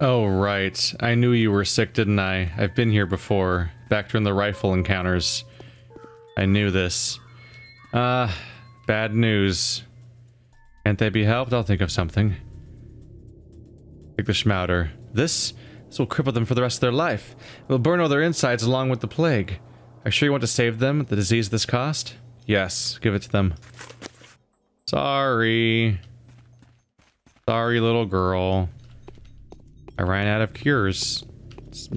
Oh, right. I knew you were sick, didn't I? I've been here before. Back during the rifle encounters. I knew this. Bad news. Can't they be helped? I'll think of something. Take the schmouder. This will cripple them for the rest of their life. It will burn all their insides along with the plague. Are you sure you want to save them at the disease this cost? Yes, give it to them. Sorry. Sorry, little girl. I ran out of cures.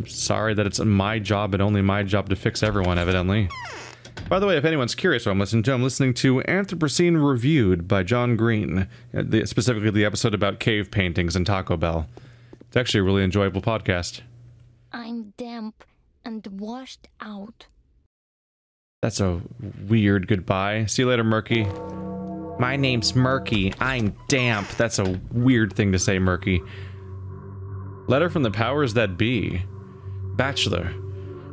Sorry that it's my job and only my job to fix everyone, evidently. By the way, if anyone's curious what I'm listening to Anthropocene Reviewed by John Green. Specifically the episode about cave paintings and Taco Bell. It's actually a really enjoyable podcast. I'm damp and washed out. That's a weird goodbye. See you later, Murky. My name's Murky. I'm damp. That's a weird thing to say, Murky. Letter from the powers that be. Bachelor.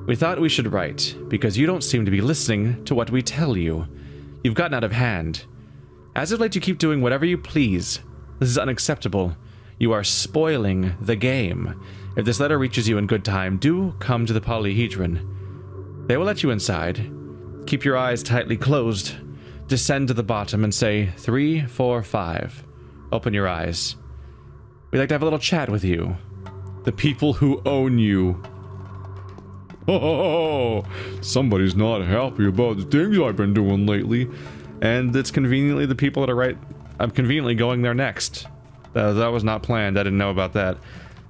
We thought we should write, because you don't seem to be listening to what we tell you. You've gotten out of hand. As of late, you keep doing whatever you please. This is unacceptable. You are spoiling the game. If this letter reaches you in good time, do come to the polyhedron. They will let you inside. Keep your eyes tightly closed. Descend to the bottom and say 3, 4, 5. Open your eyes. We'd like to have a little chat with you. The people who own you. Oh, somebody's not happy about the things I've been doing lately. And it's conveniently the people that are right. I'm conveniently going there next. That was not planned. I didn't know about that.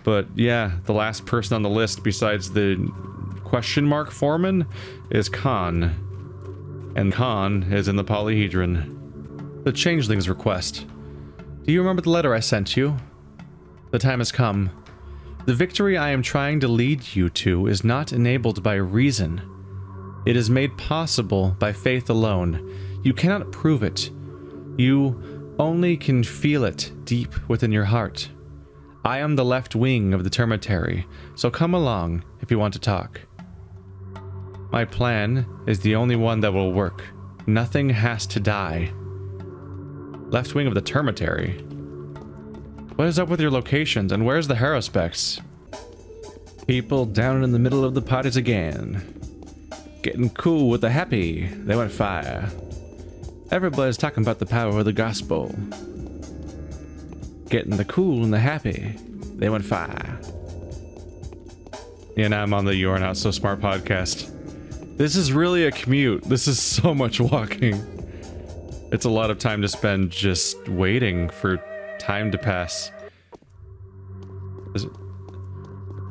But yeah, the last person on the list besides the question mark foreman is Khan. And Khan is in the polyhedron. The changeling's request. Do you remember the letter I sent you? The time has come. The victory I am trying to lead you to is not enabled by reason. It is made possible by faith alone. You cannot prove it. You only can feel it deep within your heart. I am the left wing of the termitary, so come along if you want to talk. My plan is the only one that will work. Nothing has to die. Left wing of the termitary? What is up with your locations, and where's the harospecs? People down in the middle of the parties again. Getting cool with the happy. They went fire. Everybody's talking about the power of the gospel. Getting the cool and the happy. They went fire. Yeah, now I'm on the You're Not So Smart podcast. This is really a commute. This is so much walking. It's a lot of time to spend just waiting for time to pass.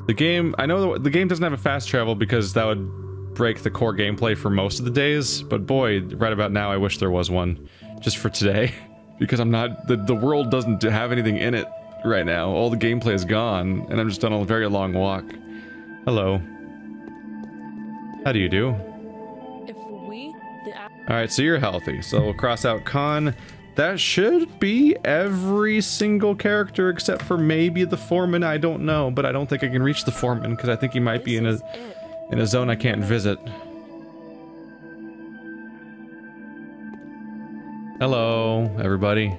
The game, I know the game doesn't have a fast travel because that would break the core gameplay for most of the days, but boy, right about now I wish there was one. Just for today. Because I'm not, the world doesn't have anything in it right now. All the gameplay is gone, and I'm just on a very long walk. Hello. How do you do? Alright, so you're healthy, so we'll cross out Khan. That should be every single character except for maybe the foreman. I don't know, but I don't think I can reach the foreman because I think he might be in a zone I can't visit. Hello, everybody.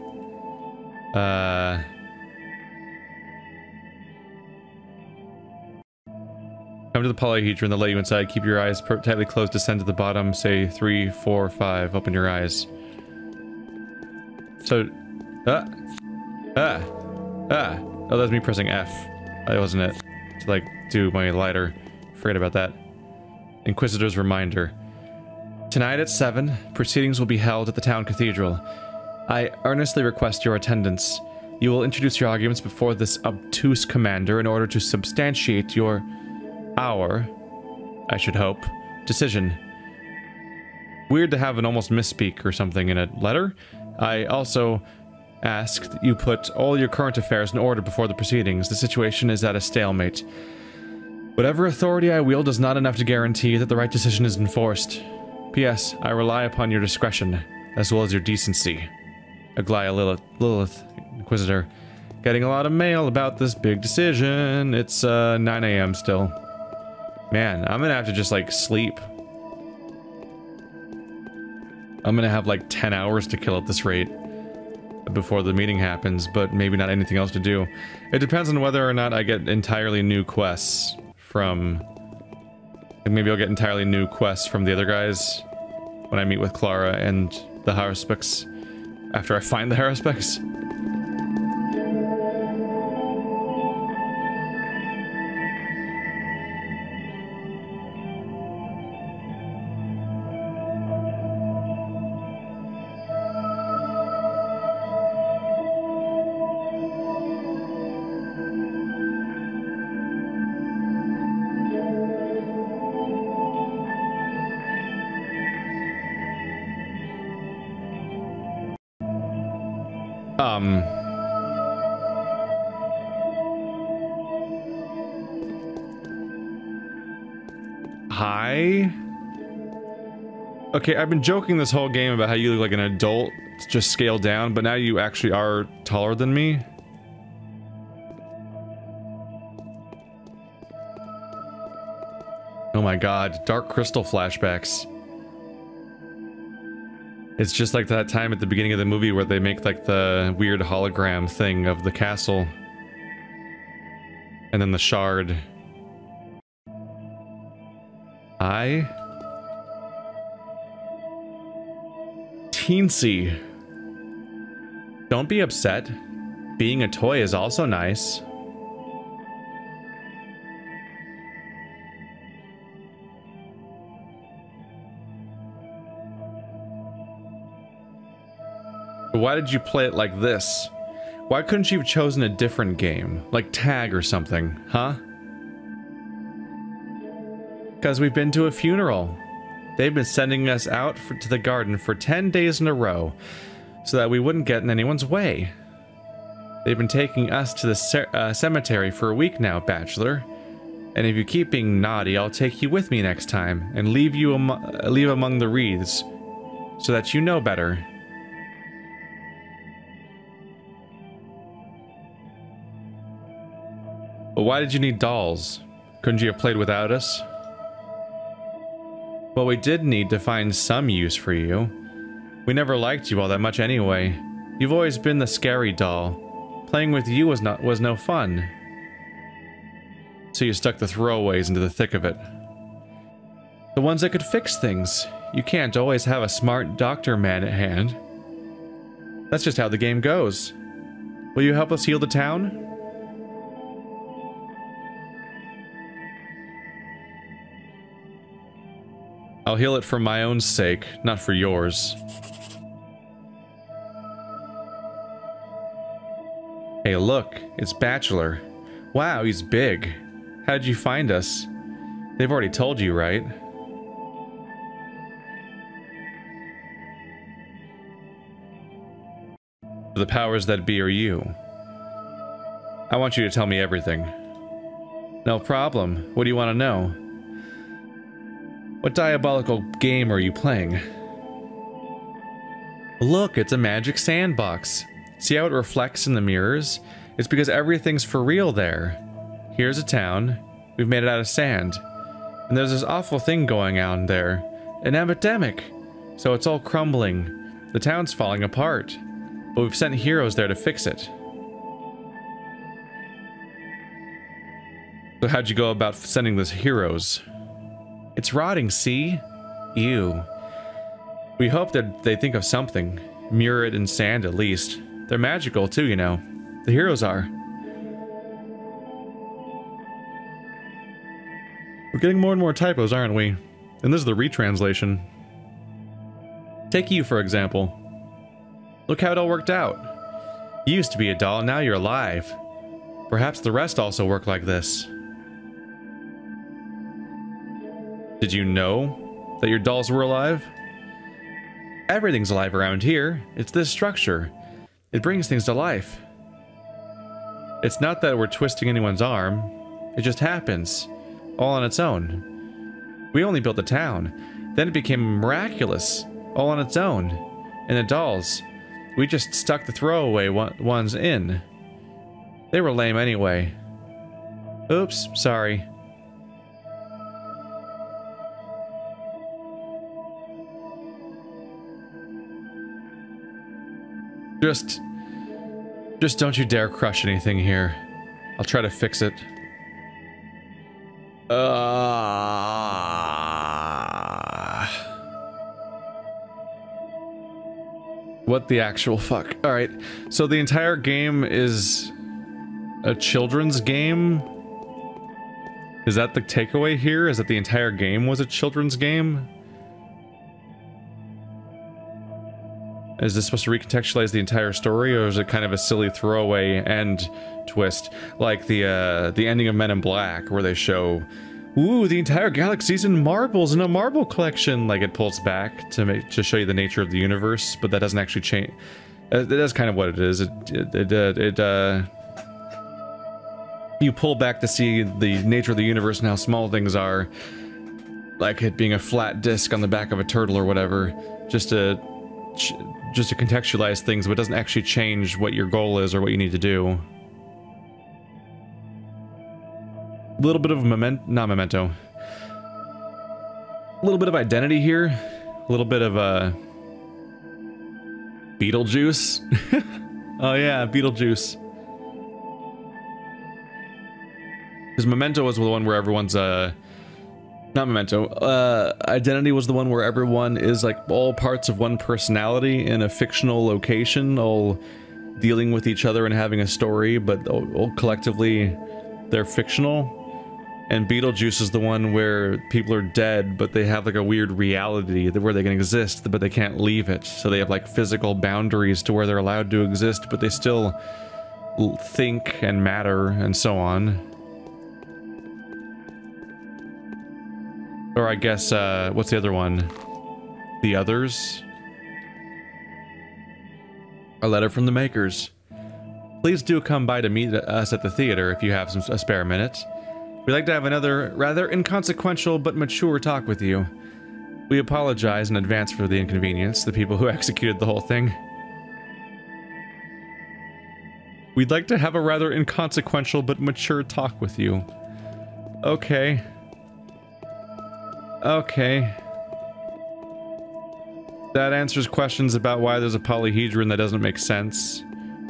Come to the polyhedron, they'll let you inside. Keep your eyes tightly closed, descend to the bottom, say 3, 4, 5, open your eyes. So, oh, that's me pressing F. That wasn't it. To, like, do my lighter. Forget about that. Inquisitor's reminder. Tonight at 7, proceedings will be held at the town cathedral. I earnestly request your attendance. You will introduce your arguments before this obtuse commander in order to substantiate our, I should hope, decision. Weird to have an almost misspeak or something in a letter. I also ask that you put all your current affairs in order before the proceedings. The situation is at a stalemate. Whatever authority I wield is not enough to guarantee that the right decision is enforced. P.S. I rely upon your discretion, as well as your decency. Aglaia Lilith, Inquisitor. Getting a lot of mail about this big decision. It's 9 AM still. Man, I'm gonna have to just, like, sleep. I'm gonna have, like, 10 hours to kill at this rate. before the meeting happens, but maybe not anything else to do. It depends on whether or not I get entirely new quests from... Like maybe I'll get entirely new quests from the other guys when I meet with Clara and the Haruspecs, after I find the Haruspecs. Hi? Okay, I've been joking this whole game about how you look like an adult, just scaled down, but now you actually are taller than me. Oh my god, Dark Crystal flashbacks. It's just like that time at the beginning of the movie where they make like the weird hologram thing of the castle. And then the shard. Hi? Teensy. Don't be upset. Being a toy is also nice. Why did you play it like this? Why couldn't you have chosen a different game? Like tag or something, huh? Because we've been to a funeral. They've been sending us out to the garden for 10 days in a row, so that we wouldn't get in anyone's way. They've been taking us to the cemetery for a week now, Bachelor. And if you keep being naughty, I'll take you with me next time, and leave you leave among the wreaths, so that you know better. But why did you need dolls? Couldn't you have played without us? Well, we did need to find some use for you. We never liked you all that much anyway. You've always been the scary doll. Playing with you was no fun. So you stuck the throwaways into the thick of it. The ones that could fix things. You can't always have a smart doctor man at hand. That's just how the game goes. Will you help us heal the town? I'll heal it for my own sake, not for yours. Hey look, it's Bachelor. Wow, he's big. How did you find us? They've already told you, right? The powers that be are you. I want you to tell me everything. No problem. What do you want to know? What diabolical game are you playing? Look, it's a magic sandbox. See how it reflects in the mirrors? It's because everything's for real there. Here's a town. We've made it out of sand. And there's this awful thing going on there. An epidemic. So it's all crumbling. The town's falling apart. But we've sent heroes there to fix it. So how'd you go about sending those heroes? It's rotting, see? Ew. We hope that they think of something. Mirror it in sand, at least. They're magical, too, you know. The heroes are. We're getting more and more typos, aren't we? And this is the retranslation. Take you, for example. Look how it all worked out. You used to be a doll, now you're alive. Perhaps the rest also work like this. Did you know that your dolls were alive? Everything's alive around here. It's this structure. It brings things to life. It's not that we're twisting anyone's arm. It just happens. All on its own. We only built the town. Then it became miraculous. All on its own. And the dolls, we just stuck the throwaway ones in. They were lame anyway. Oops, sorry. Just Just don't you dare crush anything here. I'll try to fix it. What the actual fuck? Alright, so the entire game is a children's game? Is that the takeaway here? Is that the entire game was a children's game? Is this supposed to recontextualize the entire story, or is it kind of a silly throwaway end twist? Like the ending of Men in Black, where they show, ooh, the entire galaxy's in marbles in a marble collection. Like, it pulls back to show you the nature of the universe, but that doesn't actually change. That's kind of what it is. You pull back to see the nature of the universe and how small things are, like it being a flat disc on the back of a turtle or whatever, just to contextualize things, but it doesn't actually change what your goal is or what you need to do. A little bit of not memento. A little bit of identity here. A little bit of Beetlejuice. Oh yeah, Beetlejuice. Because Memento was the one where everyone's not Memento. Identity was the one where everyone is like all parts of one personality in a fictional location, all dealing with each other and having a story, but all collectively they're fictional. And Beetlejuice is the one where people are dead, but they have like a weird reality where they can exist, but they can't leave it. So they have like physical boundaries to where they're allowed to exist, but they still think and matter and so on. Or I guess, what's the other one? The Others? A letter from the makers. Please do come by to meet us at the theater if you have a spare minute. We'd like to have another rather inconsequential but mature talk with you. We apologize in advance for the inconvenience, the people who executed the whole thing. We'd like to have a rather inconsequential but mature talk with you. Okay. Okay. That answers questions about why there's a polyhedron that doesn't make sense,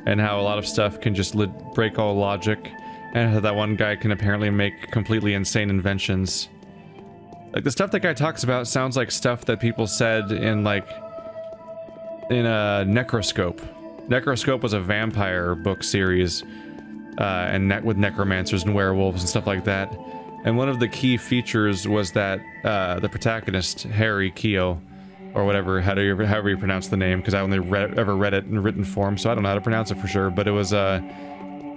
and how a lot of stuff can just break all logic, and how that one guy can apparently make completely insane inventions. Like, the stuff that guy talks about sounds like stuff that people said in, like, in a Necroscope. Necroscope was a vampire book series, and with necromancers and werewolves and stuff like that. And one of the key features was that the protagonist, Harry Keogh, or whatever, however you pronounce the name, because I only ever read it in written form, so I don't know how to pronounce it for sure. But it was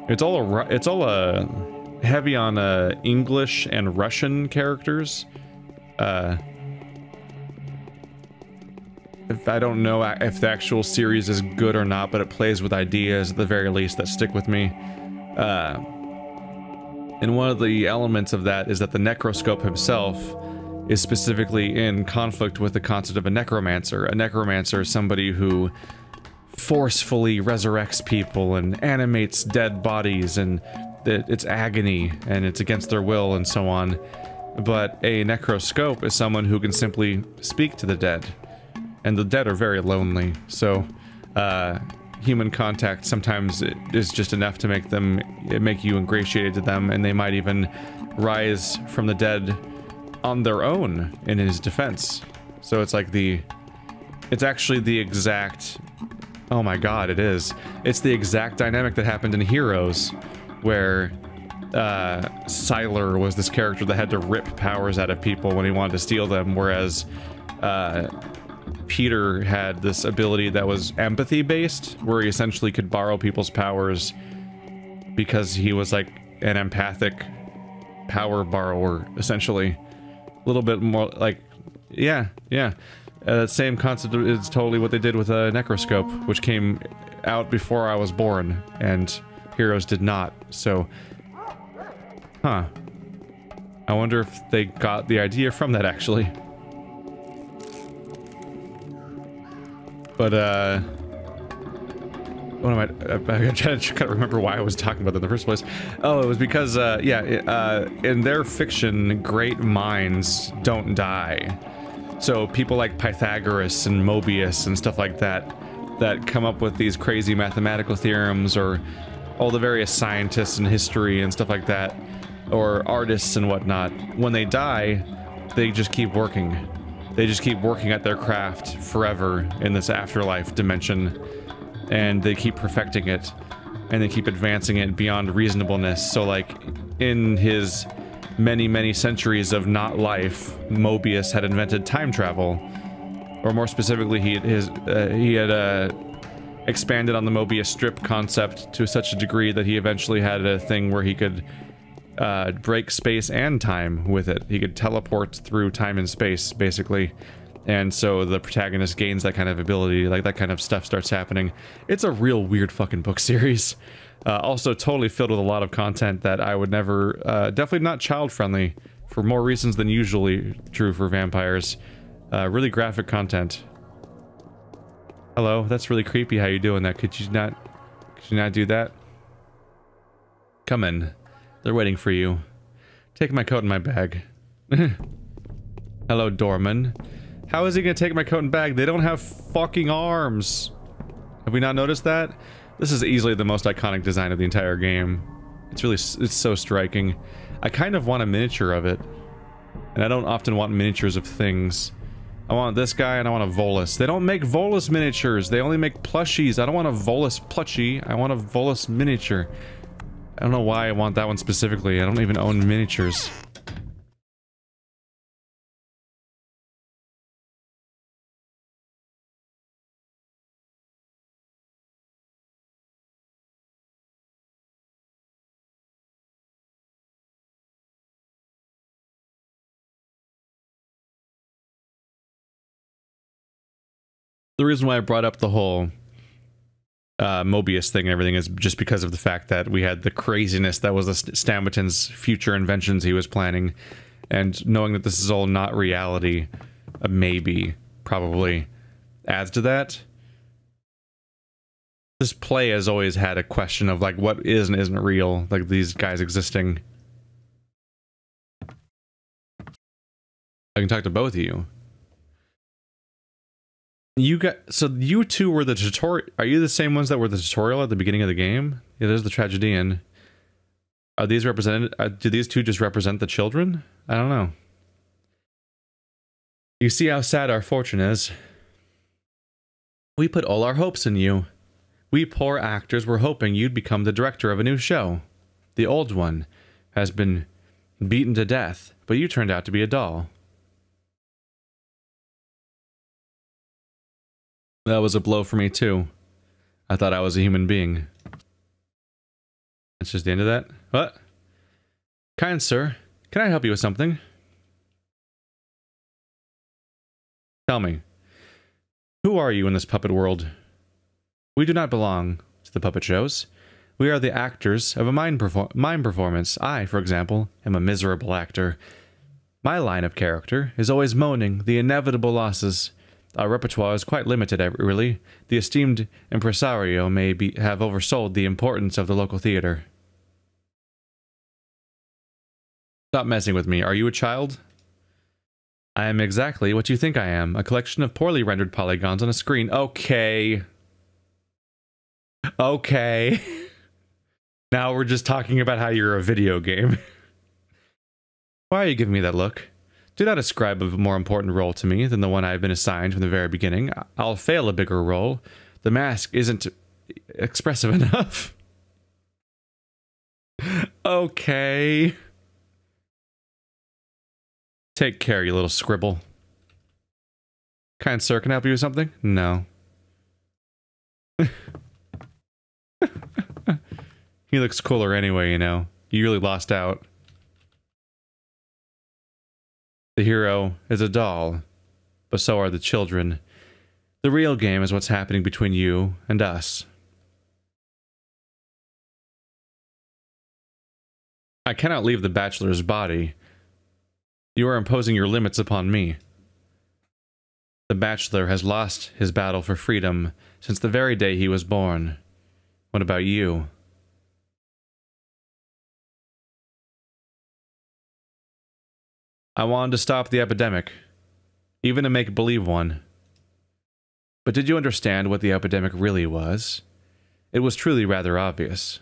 it's all heavy on English and Russian characters. If I don't know if the actual series is good or not, but it plays with ideas at the very least that stick with me. And one of the elements of that is that the Necroscope himself is specifically in conflict with the concept of a necromancer. A necromancer is somebody who forcefully resurrects people and animates dead bodies, and it's agony and it's against their will and so on. But a necroscope is someone who can simply speak to the dead, and the dead are very lonely, so human contact sometimes is just enough to make you ingratiated to them, and they might even rise from the dead on their own in his defense. So it's like it's actually the exact, oh my god, it is. It's the exact dynamic that happened in Heroes, where Sylar was this character that had to rip powers out of people when he wanted to steal them, whereas Peter had this ability that was empathy-based, where he essentially could borrow people's powers because he was like an empathic power borrower, essentially. A little bit more like, yeah. Same concept is totally what they did with a Necroscope, which came out before I was born, and Heroes did not, so... Huh. I wonder if they got the idea from that, actually. But, what am I'm trying to kind of remember why I was talking about that in the first place. Oh, it was because, in their fiction, great minds don't die. So people like Pythagoras and Mobius and stuff like that, that come up with these crazy mathematical theorems, or all the various scientists in history and stuff like that, or artists and whatnot, when they die, they just keep working. They just keep working at their craft forever in this afterlife dimension, and they keep perfecting it, and they keep advancing it beyond reasonableness. So like, in his many centuries of not life, Mobius had invented time travel. Or more specifically, he had expanded on the Mobius strip concept to such a degree that he eventually had a thing where he could break space and time with it. He could teleport through time and space, basically. And so the protagonist gains that kind of ability, like that kind of stuff starts happening. It's a real weird fucking book series. Also totally filled with a lot of content that I would never, definitely not child-friendly, for more reasons than usually true for vampires. Really graphic content. Hello, that's really creepy how you doing that. Could you not do that? Come in. They're waiting for you. Take my coat and my bag. Hello, doorman. How is he gonna take my coat and bag? They don't have fucking arms. Have we not noticed that? This is easily the most iconic design of the entire game. It's so striking. I kind of want a miniature of it. And I don't often want miniatures of things. I want this guy and I want a Volus. They don't make Volus miniatures. They only make plushies. I don't want a Volus plushie. I want a Volus miniature. I don't know why I want that one specifically. I don't even own miniatures. The reason why I brought up the whole Mobius thing and everything is just because of the fact that we had the craziness that was the Stamberton's future inventions he was planning, and knowing that this is all not reality, maybe, probably, adds to that. This play has always had a question of, like, what is and isn't real, like, these guys existing. I can talk to both of you. So you two were the tutorial. Are you the same ones that were the tutorial at the beginning of the game? Yeah, there's the tragedian. Are these represented? Do these two just represent the children? I don't know. You see how sad our fortune is. We put all our hopes in you. We poor actors were hoping you'd become the director of a new show. The old one has been beaten to death, but you turned out to be a doll. That was a blow for me, too. I thought I was a human being. That's just the end of that? What? Kind sir, can I help you with something? Tell me. Who are you in this puppet world? We do not belong to the puppet shows. We are the actors of a mime performance. I, for example, am a miserable actor. My line of character is always moaning the inevitable losses. Our repertoire is quite limited, really. The esteemed impresario may have oversold the importance of the local theater. Stop messing with me. Are you a child? I am exactly what you think I am. A collection of poorly rendered polygons on a screen. Okay. Okay. Now we're just talking about how you're a video game. Why are you giving me that look? Do not ascribe a more important role to me than the one I have been assigned from the very beginning. I'll fail a bigger role. The mask isn't expressive enough. Okay. Take care, you little scribble. Kind sir, can I help you with something? No. He looks cooler anyway, you know. You really lost out. The hero is a doll, but so are the children. The real game is what's happening between you and us. I cannot leave the Bachelor's body. You are imposing your limits upon me. The Bachelor has lost his battle for freedom since the very day he was born. What about you? I wanted to stop the epidemic, even a make-believe one. But did you understand what the epidemic really was? It was truly rather obvious.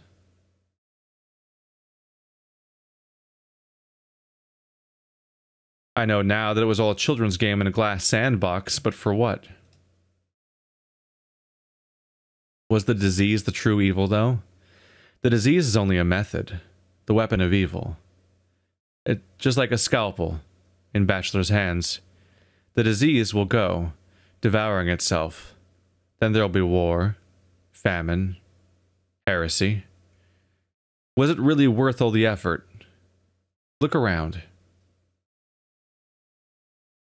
I know now that it was all a children's game in a glass sandbox, but for what? Was the disease the true evil, though? The disease is only a method, the weapon of evil. Just like a scalpel in Bachelor's hands. The disease will go, devouring itself. Then there'll be war, famine, heresy. Was it really worth all the effort? Look around.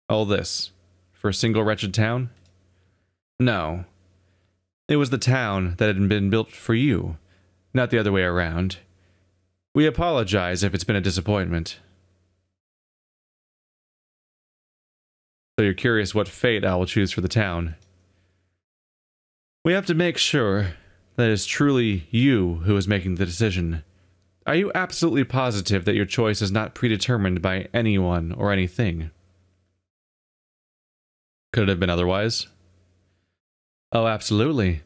All this, for a single wretched town? No. It was the town that had been built for you, not the other way around. We apologize if it's been a disappointment. So you're curious what fate I will choose for the town. We have to make sure that it's truly you who is making the decision. Are you absolutely positive that your choice is not predetermined by anyone or anything? Could it have been otherwise? Oh, absolutely.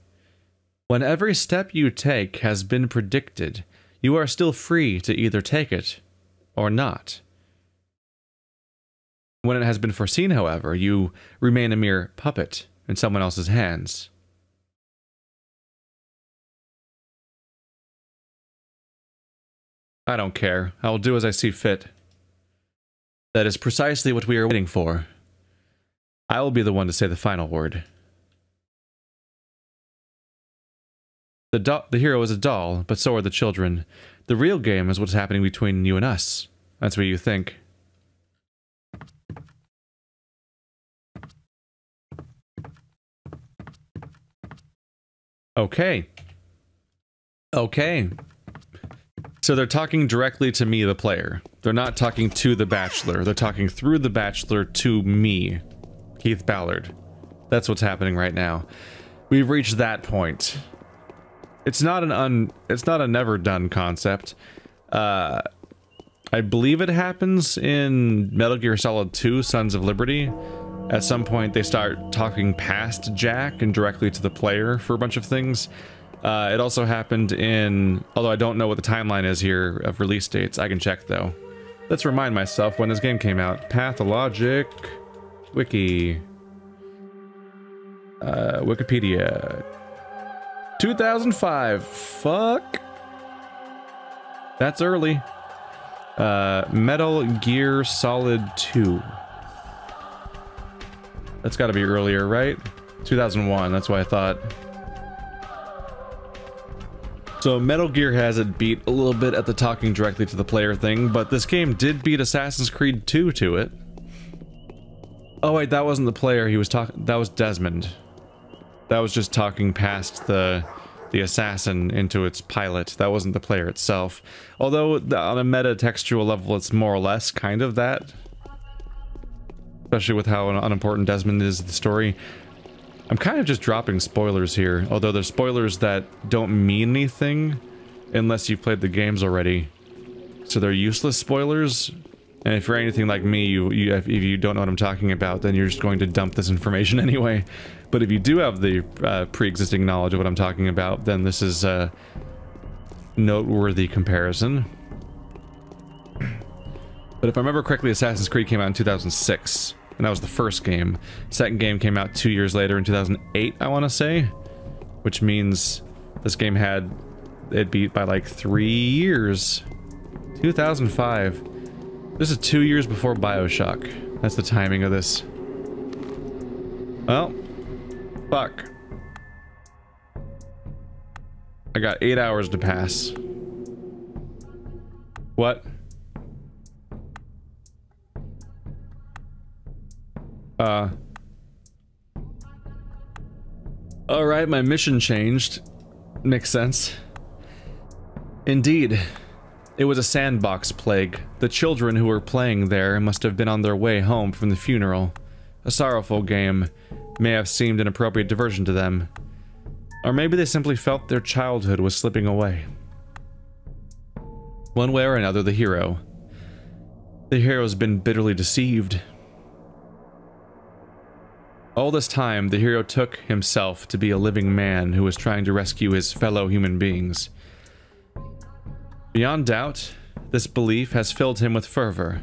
When every step you take has been predicted, you are still free to either take it or not. When it has been foreseen, however, you remain a mere puppet in someone else's hands. I don't care. I will do as I see fit. That is precisely what we are waiting for. I will be the one to say the final word. The hero is a doll, but so are the children. The real game is what's happening between you and us. That's what you think. Okay. Okay. So they're talking directly to me, the player. They're not talking to the Bachelor. They're talking through the Bachelor to me, Keith Ballard. That's what's happening right now. We've reached that point. It's not a never done concept. I believe it happens in Metal Gear Solid 2: Sons of Liberty. At some point they start talking past Jack and directly to the player for a bunch of things. It also happened in, although I don't know what the timeline is here of release dates, I can check though. Let's remind myself when this game came out. Pathologic Wiki. Wikipedia. 2005. Fuck. That's early. Metal Gear Solid 2. That's gotta be earlier, right? 2001, that's what I thought. So Metal Gear has it beat a little bit at the talking directly to the player thing, but this game did beat Assassin's Creed 2 to it. Oh wait, that wasn't the player he was talking, that was Desmond. That was just talking past the assassin into its pilot. That wasn't the player itself. Although on a meta-textual level it's more or less kind of that. Especially with how unimportant Desmond is to the story. I'm kind of just dropping spoilers here, although they're spoilers that don't mean anything unless you've played the games already. So they're useless spoilers, and if you're anything like me, if you don't know what I'm talking about, then you're just going to dump this information anyway. But if you do have the pre-existing knowledge of what I'm talking about, then this is a noteworthy comparison. But if I remember correctly, Assassin's Creed came out in 2006. And that was the first game. Second game came out 2 years later in 2008, I want to say. Which means this game had it beat by like 3 years. 2005. This is 2 years before BioShock. That's the timing of this. Well, fuck. I got 8 hours to pass. What? Alright, my mission changed. Makes sense. Indeed. It was a sandbox plague. The children who were playing there must have been on their way home from the funeral. A sorrowful game may have seemed an appropriate diversion to them. Or maybe they simply felt their childhood was slipping away. One way or another, the hero's been bitterly deceived. All this time, the hero took himself to be a living man who was trying to rescue his fellow human beings. Beyond doubt, this belief has filled him with fervor,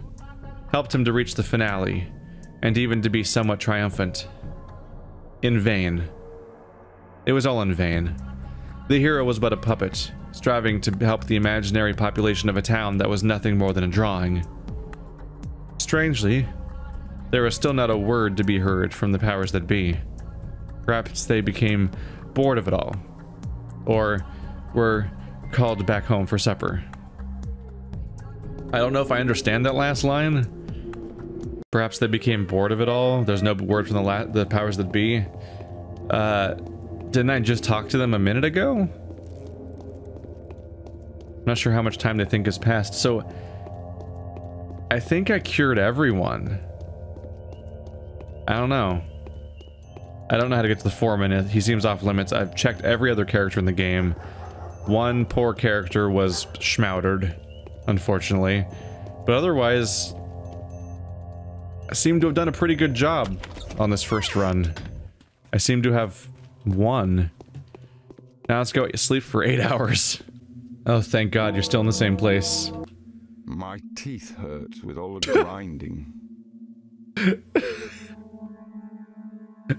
helped him to reach the finale, and even to be somewhat triumphant. In vain. It was all in vain. The hero was but a puppet, striving to help the imaginary population of a town that was nothing more than a drawing. Strangely, there was still not a word to be heard from the powers that be. Perhaps they became bored of it all, or were called back home for supper. I don't know if I understand that last line. Perhaps they became bored of it all. There's no word from the powers that be. Didn't I just talk to them a minute ago? Not sure how much time they think has passed. So, I think I cured everyone. I don't know. I don't know how to get to the foreman. He seems off limits. I've checked every other character in the game. One poor character was schmoudered, unfortunately. But otherwise, I seem to have done a pretty good job on this first run. I seem to have won. Now let's go sleep for 8 hours. Oh, thank God, you're still in the same place. My teeth hurt with all the grinding.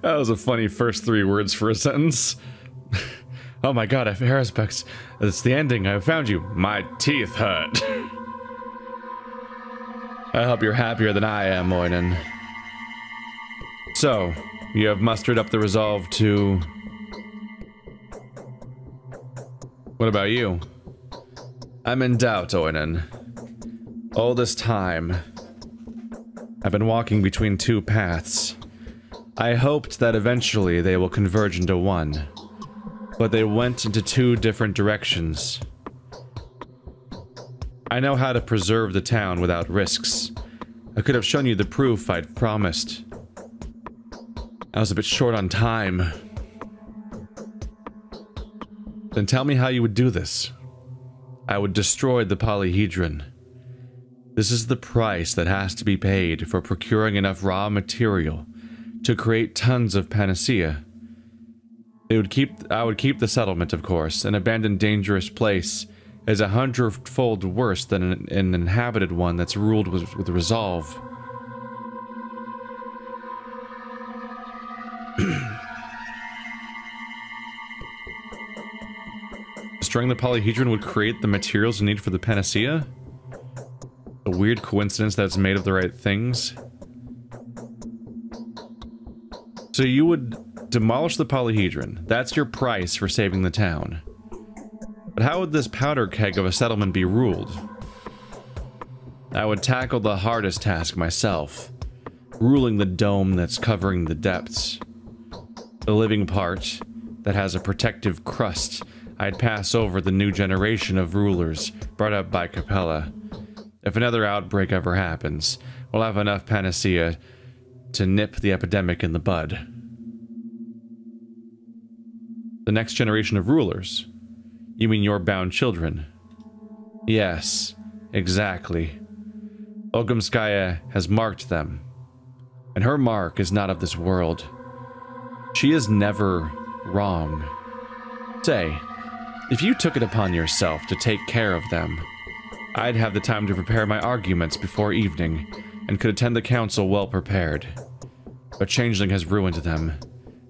That was a funny first 3 words for a sentence. Oh my God, I have hair aspects. It's the ending. I found you. My teeth hurt. I hope you're happier than I am, Moinen. So, you have mustered up the resolve to... What about you? I'm in doubt, Oinen. All this time, I've been walking between 2 paths. I hoped that eventually they will converge into one, but they went into 2 different directions. I know how to preserve the town without risks. I could have shown you the proof I'd promised. I was a bit short on time. Then tell me how you would do this. I would destroy the polyhedron. This is the price that has to be paid for procuring enough raw material to create tons of panacea. I would keep the settlement, of course. An abandoned, dangerous place is 100-fold worse than an inhabited one that's ruled with resolve. Destroying the polyhedron would create the materials needed for the panacea? A weird coincidence that it's made of the right things. So you would demolish the polyhedron. That's your price for saving the town. But how would this powder keg of a settlement be ruled? I would tackle the hardest task myself, ruling the dome that's covering the depths. The living part that has a protective crust. I'd pass over the new generation of rulers brought up by Capella. If another outbreak ever happens, we'll have enough panacea to nip the epidemic in the bud. The next generation of rulers? You mean your bound children? Yes, exactly. Oghumskaya has marked them, and her mark is not of this world. She is never wrong. Say, if you took it upon yourself to take care of them, I'd have the time to prepare my arguments before evening, and could attend the council well prepared. But Changeling has ruined them,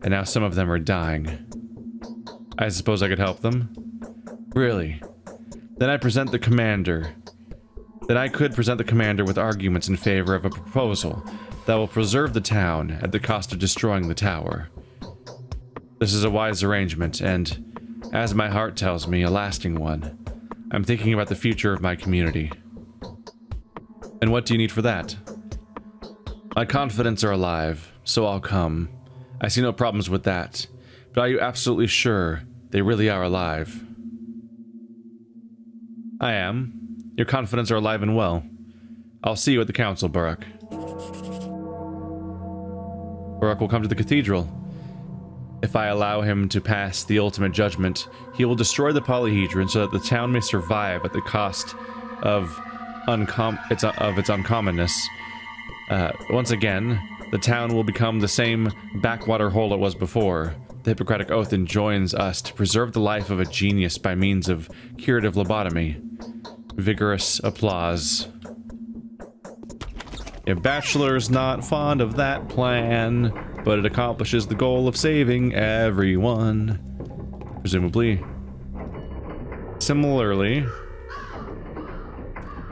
and now some of them are dying. I suppose I could help them? Really? Then I present the commander. Then I could present the commander with arguments in favor of a proposal that will preserve the town at the cost of destroying the tower. This is a wise arrangement, and, as my heart tells me, a lasting one. I'm thinking about the future of my community. And what do you need for that? My confidants are alive, so I'll come. I see no problems with that. But are you absolutely sure they really are alive? I am. Your confidants are alive and well. I'll see you at the council, Barak. Barak will come to the cathedral. If I allow him to pass the ultimate judgment, he will destroy the polyhedron so that the town may survive at the cost of its uncommonness. Once again, the town will become the same backwater hole it was before. The Hippocratic Oath enjoins us to preserve the life of a genius by means of curative lobotomy. Vigorous applause. A Bachelor's not fond of that plan, but it accomplishes the goal of saving everyone. Presumably. Similarly,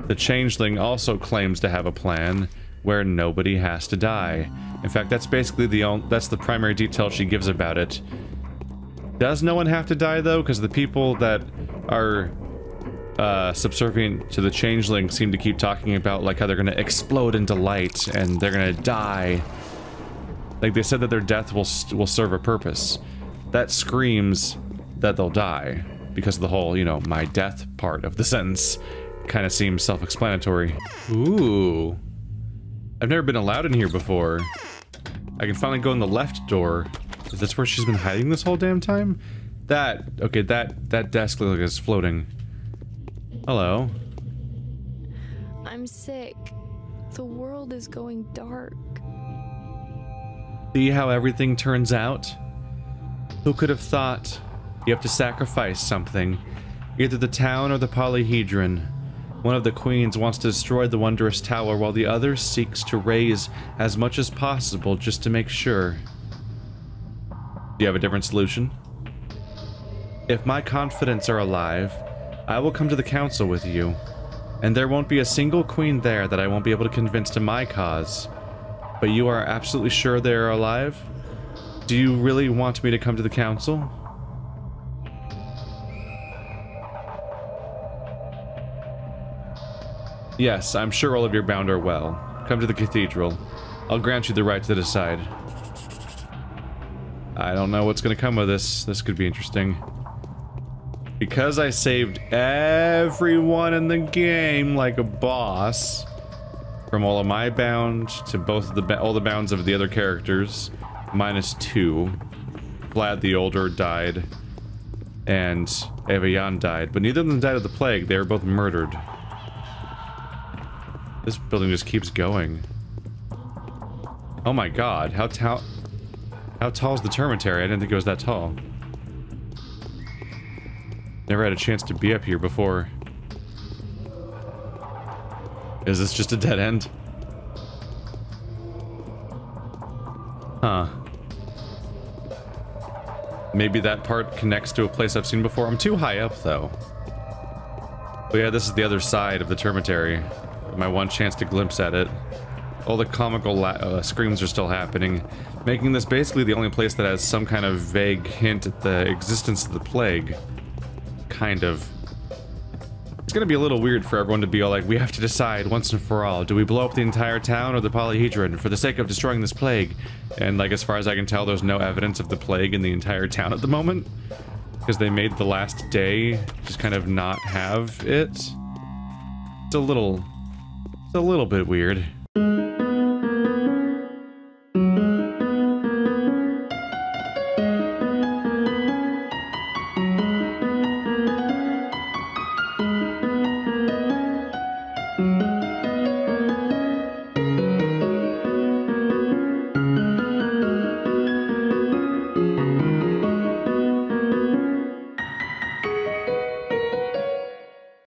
the Changeling also claims to have a plan where nobody has to die. In fact, that's basically that's the primary detail she gives about it. Does no one have to die, though? Because the people that are subservient to the Changeling seem to keep talking about, like, how they're gonna explode into light and they're gonna die. Like, they said that their death will serve a purpose. That screams that they'll die, because of the whole, you know, my death part of the sentence. Kind of seems self-explanatory. Ooh. I've never been allowed in here before. I can finally go in the left door. Is this where she's been hiding this whole damn time? Okay, that desk looks like it's floating. Hello. I'm sick. The world is going dark. See how everything turns out? Who could have thought? You have to sacrifice something. Either the town or the polyhedron. One of the queens wants to destroy the wondrous tower while the other seeks to raise as much as possible just to make sure. Do you have a different solution? If my confidants are alive, I will come to the council with you. And there won't be a single queen there that I won't be able to convince to my cause. But you are absolutely sure they are alive? Do you really want me to come to the council? Yes, I'm sure all of your bound are well. Come to the cathedral. I'll grant you the right to decide. I don't know what's gonna come of this. This could be interesting. Because I saved everyone in the game like a boss, from all of my bound to both of all the bounds of the other characters, -2. Vlad the Older died, and Evayan died, but neither of them died of the plague. They were both murdered. This building just keeps going. Oh my god, how tall is the termitary? I didn't think it was that tall. Never had a chance to be up here before. Is this just a dead end? Huh. Maybe that part connects to a place I've seen before. I'm too high up, though. But yeah, this is the other side of the termitary. My one chance to glimpse at it. All the comical screams are still happening, making this basically the only place that has some kind of vague hint at the existence of the plague. Kind of. It's gonna be a little weird for everyone to be all like, we have to decide once and for all, do we blow up the entire town or the polyhedron for the sake of destroying this plague? And like, as far as I can tell, there's no evidence of the plague in the entire town at the moment, because they made the last day just kind of not have it. It's a little bit weird.